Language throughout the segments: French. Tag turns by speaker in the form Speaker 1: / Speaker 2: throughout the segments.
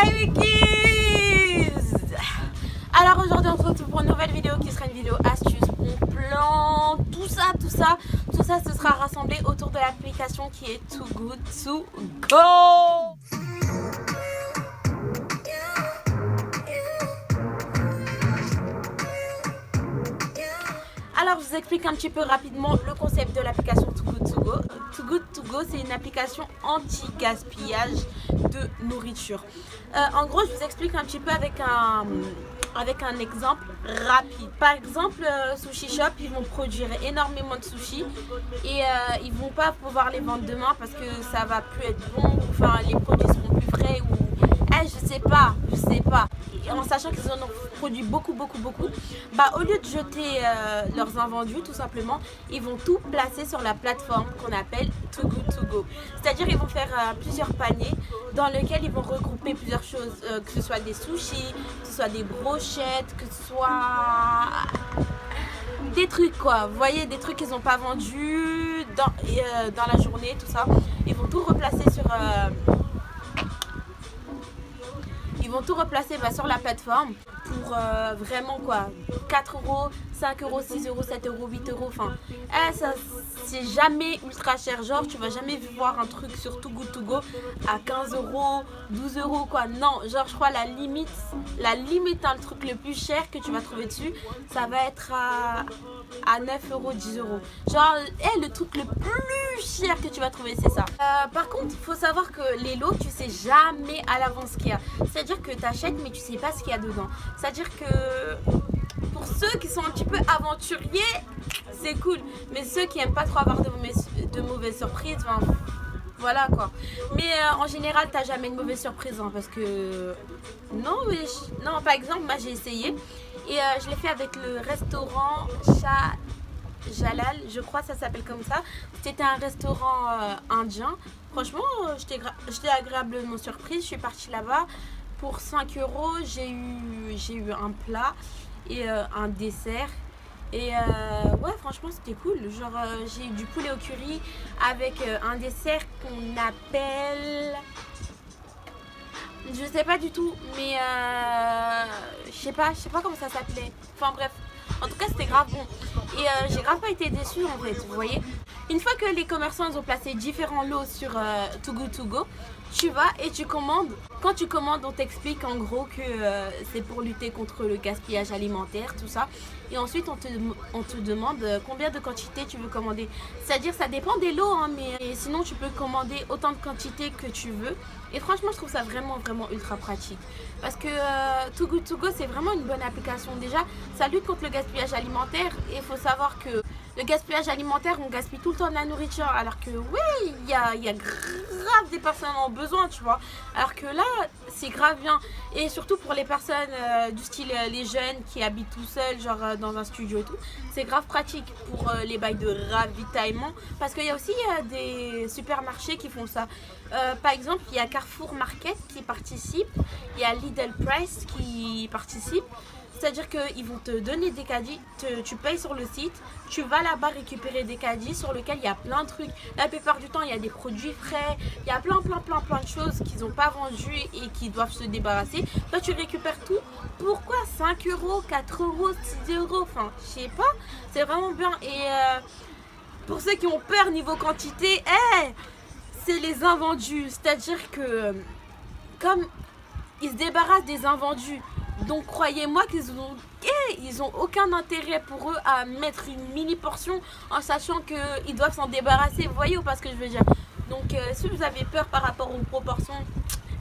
Speaker 1: Hey Wikis! Alors aujourd'hui on se retrouve pour une nouvelle vidéo qui sera une vidéo astuce, bon plan, tout ça ce sera rassemblé autour de l'application qui est Too Good To Go. Alors je vous explique un petit peu rapidement le concept de l'application Too Good To Go. Too Good To Go, c'est une application anti-gaspillage de nourriture. En gros, je vous explique un petit peu avec un exemple rapide. Par exemple, Sushi Shop, ils vont produire énormément de sushis et ils vont pas pouvoir les vendre demain parce que ça va plus être bon, enfin les produits seront plus frais ou je sais pas. Et en sachant qu'ils en ont produit beaucoup, bah au lieu de jeter leurs invendus, tout simplement, ils vont tout placer sur la plateforme qu'on appelle Too Good To Go. C'est-à-dire ils vont faire plusieurs paniers dans lesquels ils vont regrouper plusieurs choses, que ce soit des sushis, que ce soit des brochettes, que ce soit des trucs quoi. Vous voyez, des trucs qu'ils n'ont pas vendus dans la journée, tout ça. Ils vont tout replacer sur... Ils vont tout replacer sur la plateforme pour vraiment quoi, 4 euros, 5 euros, 6 euros, 7 euros, 8 euros, enfin, ça c'est jamais ultra cher, genre tu vas jamais voir un truc sur Too Good To Go à 15 euros, 12 euros quoi, non, genre je crois la limite, hein, le truc le plus cher que tu vas trouver dessus, ça va être à 9 euros, 10 euros, genre le truc le plus cher que tu vas trouver c'est ça. Par contre, il faut savoir que les lots, tu sais jamais à l'avance ce qu'il y a, c'est-à-dire que tu achètes mais tu sais pas ce qu'il y a dedans. C'est-à-dire que pour ceux qui sont un petit peu aventuriers, c'est cool. Mais ceux qui n'aiment pas trop avoir de mauvaises surprises, ben, voilà quoi. Mais en général, t'as jamais de mauvaise surprise hein, parce que... Non, par exemple, moi j'ai essayé et je l'ai fait avec le restaurant Jalal, je crois que ça s'appelle comme ça. C'était un restaurant indien. Franchement, j'étais agréablement surprise. Je suis partie là-bas. Pour 5 euros, j'ai eu un plat et un dessert. Et ouais, franchement, c'était cool. Genre, j'ai eu du poulet au curry avec un dessert qu'on appelle... Je sais pas du tout, mais je sais pas comment ça s'appelait. Enfin bref, en tout cas, c'était grave bon. Et j'ai grave pas été déçue en fait, vous voyez. Une fois que les commerçants ils ont placé différents lots sur Too Good To Go, tu vas et tu commandes. Quand tu commandes, on t'explique en gros que c'est pour lutter contre le gaspillage alimentaire, tout ça. Et ensuite, on te demande combien de quantité tu veux commander. C'est-à-dire, ça dépend des lots, hein, mais sinon, tu peux commander autant de quantité que tu veux. Et franchement, je trouve ça vraiment ultra pratique. Parce que Too Good To Go, c'est vraiment une bonne application. Déjà, ça lutte contre le gaspillage alimentaire. Et il faut savoir que le gaspillage alimentaire, on gaspille tout le temps de la nourriture. Alors que oui, il y a grave des personnes en besoin, tu vois. Alors que là, c'est grave bien. Et surtout pour les personnes du style les jeunes qui habitent tout seuls, genre dans un studio et tout. C'est grave pratique pour les bails de ravitaillement. Parce qu'il y a aussi des supermarchés qui font ça. Par exemple, il y a Carrefour Market qui participe. Il y a Lidl Price qui participe. C'est-à-dire qu'ils vont te donner des caddies, tu payes sur le site, tu vas là-bas récupérer des caddies sur lesquels il y a plein de trucs. La plupart du temps, il y a des produits frais, il y a plein de choses qu'ils n'ont pas vendues et qui doivent se débarrasser. Toi, tu récupères tout. Pourquoi 5 euros, 4 euros, 6 euros? Enfin, je sais pas, c'est vraiment bien. Et pour ceux qui ont peur niveau quantité, c'est les invendus. C'est-à-dire que comme ils se débarrassent des invendus, donc croyez-moi qu'ils ont aucun intérêt pour eux à mettre une mini portion en sachant qu'ils doivent s'en débarrasser. Vous voyez ou pas ce que je veux dire? Donc si vous avez peur par rapport aux proportions,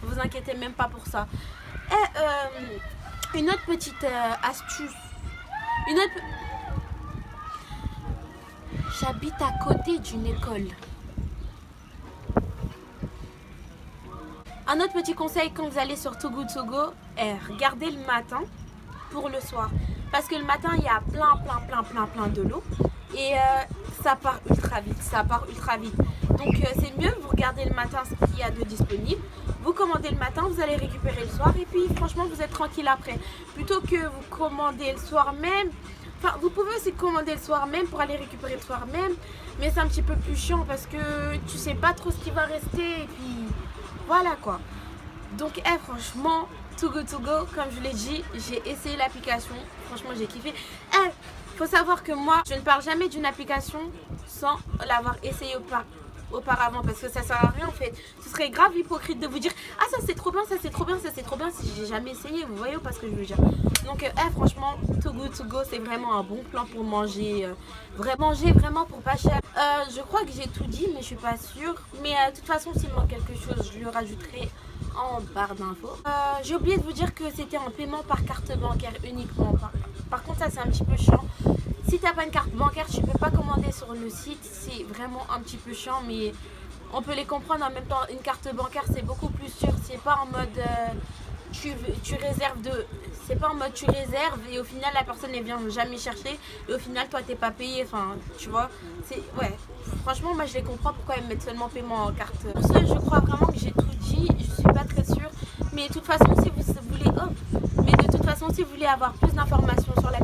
Speaker 1: ne vous inquiétez même pas pour ça. Et une autre petite astuce. J'habite à côté d'une école. Un autre petit conseil quand vous allez sur Too Good To Go, regardez le matin pour le soir. Parce que le matin, il y a plein de lots. Et ça part ultra vite. Donc c'est mieux, vous regardez le matin ce qu'il y a de disponible. Vous commandez le matin, vous allez récupérer le soir. Et puis franchement, vous êtes tranquille après. Plutôt que vous commandez le soir même. Enfin, vous pouvez aussi commander le soir même pour aller récupérer le soir même. Mais c'est un petit peu plus chiant parce que tu sais pas trop ce qui va rester. Et puis... voilà quoi. Donc franchement, Too Good To Go, comme je l'ai dit, j'ai essayé l'application, franchement j'ai kiffé. Faut savoir que moi, je ne parle jamais d'une application sans l'avoir essayé auparavant, parce que ça sert à rien en fait. Ce serait grave hypocrite de vous dire ah ça c'est trop bien, ça c'est trop bien, ça c'est trop bien si j'ai jamais essayé, vous voyez pas ce que je veux dire. Donc franchement, Too Good To Go c'est vraiment un bon plan pour manger, manger vraiment pour pas cher. Je crois que j'ai tout dit mais je suis pas sûre. Mais de toute façon s'il manque quelque chose je le rajouterai en barre d'infos. J'ai oublié de vous dire que c'était un paiement par carte bancaire uniquement. Par contre ça c'est un petit peu chiant. Si t'as pas une carte bancaire, tu peux pas commander sur le site. C'est vraiment un petit peu chiant, mais on peut les comprendre. En même temps, une carte bancaire, c'est beaucoup plus sûr. C'est pas en mode tu réserves c'est pas en mode tu réserves et au final la personne ne vient jamais chercher et au final toi t'es pas payé. Enfin, tu vois. Ouais. Franchement, moi je les comprends pourquoi ils mettent seulement paiement en carte. Pour ça, je crois vraiment que j'ai tout dit. Je suis pas très sûre, mais de toute façon, si vous voulez, si vous voulez avoir plus d'informations sur la